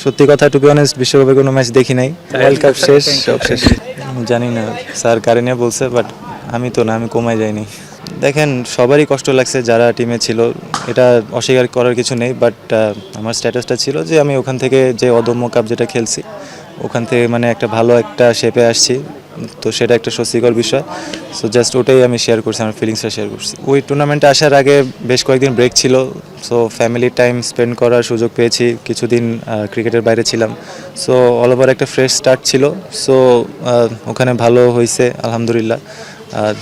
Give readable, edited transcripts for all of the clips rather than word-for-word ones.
সত্যি কথা, two be honest, বিশ্বকাপে কোনো ম্যাচ দেখি নাই। ওয়ার্ল্ড কাপ শেষ, সব শেষ। জানি না স্যার কারিনা বলছে, বাট আমি তো না, আমি কমায় যাইনি। দেখেন, সবারই কষ্ট লাগছে যারা টিমে ছিল, এটা অস্বীকার করার কিছু নেই। বাট আমার স্ট্যাটাসটা ছিল যে আমি ওখান থেকে যে অদম্য কাপ যেটা খেলছি, ওখান থেকে মানে একটা ভালো একটা শেপে আসছি, তো সেটা একটা স্বস্তিকর বিষয়। সো জাস্ট ওটাই আমি শেয়ার করছি, আমার ফিলিংসটা শেয়ার করছি। ওই টুর্নামেন্টে আসার আগে বেশ কয়েকদিন ব্রেক ছিল, সো ফ্যামিলি টাইম স্পেন্ড করার সুযোগ পেয়েছি। কিছুদিন ক্রিকেটের বাইরে ছিলাম, সো অল ওভার একটা ফ্রেশ স্টার্ট ছিল। সো ওখানে ভালো হয়েছে আলহামদুলিল্লাহ।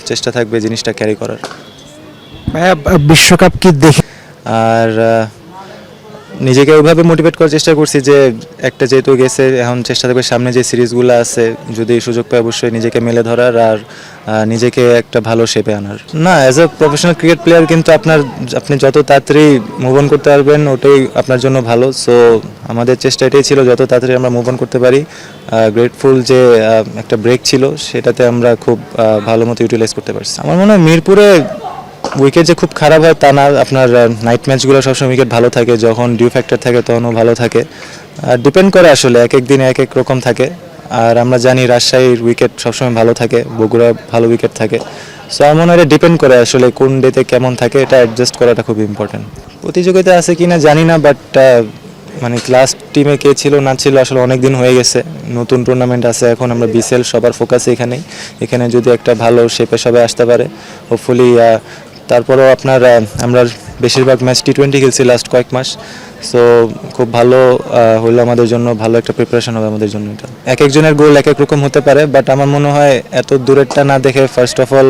চেষ্টা থাকবে জিনিসটা ক্যারি করার। ভাইয়া, বিশ্বকাপ কি দেখে? আর নিজেকে ওইভাবে মোটিভেট করার চেষ্টা করছি যে একটা যেহেতু গেছে, এখন চেষ্টা থাকবে সামনে যে সিরিজগুলো আছে, যদি সুযোগ পায় অবশ্যই নিজেকে মেলে ধরার আর নিজেকে একটা ভালো শেপে আনার। না, as a professional cricket player কিন্তু আপনি যত তাড়াতাড়ি মুভ অন করতে পারবেন ওটাই আপনার জন্য ভালো। সো আমাদের চেষ্টা এটাই ছিল যত তাড়াতাড়ি আমরা মুভ অন করতে পারি। গ্রেটফুল যে একটা ব্রেক ছিল, সেটাতে আমরা খুব ভালো মতো ইউটিলাইজ করতে পারছি। আমার মনে হয় মিরপুরে উইকেট যে খুব খারাপ হয় তা না, আপনার নাইট ম্যাচগুলো সবসময় উইকেট ভালো থাকে, যখন ডিউ ফ্যাক্টর থাকে তখনও ভালো থাকে। ডিপেন্ড করে আসলে, এক এক দিনে এক এক রকম থাকে। আর আমরা জানি রাজশাহীর উইকেট সবসময় ভালো থাকে, বগুড়া ভালো উইকেট থাকে। সো আমার মনে হয় ডিপেন্ড করে আসলে কোন ডেতে কেমন থাকে, এটা অ্যাডজাস্ট করাটা খুব ইম্পর্টেন্ট। প্রতিযোগিতা আছে কি না জানি না, বাট মানে ক্লাস টিমে কে ছিল না ছিল আসলে অনেক দিন হয়ে গেছে। নতুন টুর্নামেন্ট আছে এখন, আমরা বিসিএল, সবার ফোকাস এখানেই। এখানে যদি একটা ভালো শেপে সবাই আসতে পারে হোপফুলি। তারপরেও আপনার আমরা বেশিরভাগ ম্যাচ টি20 খেলছি লাস্ট কয়েক মাস। সো খুব ভালো হলো আমাদের জন্য, ভালো একটা প্রিপারেশন হবে আমাদের জন্য। এটা এক একজনের গোল এক এক রকম হতে পারে, বাট আমার মনে হয় এত দূরেরটা না দেখে ফার্স্ট অফ অল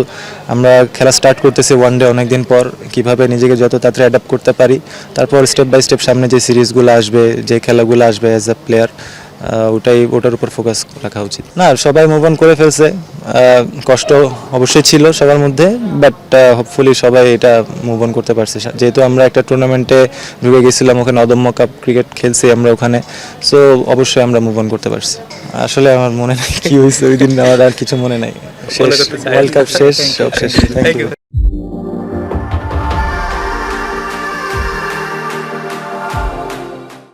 আমরা খেলা স্টার্ট করতেছি ওয়ান ডে অনেকদিন পর, কীভাবে নিজেকে যত তাড়াতাড়ি অ্যাডাপ্ট করতে পারি, তারপর স্টেপ বাই স্টেপ সামনে যে সিরিজগুলো আসবে, যে খেলাগুলো আসবে অ্যাজ এ প্লেয়ার, ওটার উপর ফোকাস রাখা উচিত। না, সবাই মুভ অন করে ফেলছে। কষ্ট অবশ্যই ছিল সবার মধ্যে, বাট হোপফুলি সবাই এটা মুভ অন করতে পারছে। যেহেতু আমরা একটা টুর্নামেন্টে ঢুকে গেছিলাম, ওখানে অদম্য কাপ ক্রিকেট খেলছি আমরা ওখানে, সো অবশ্যই আমরা মুভ অন করতে পারছি। আসলে আমার মনে নাই কি হয়েছে ওই দিন, আমার আর কিছু মনে নাই। শেষ, ওয়ার্ল্ড কাপ শেষ, সব শেষ। Thank you.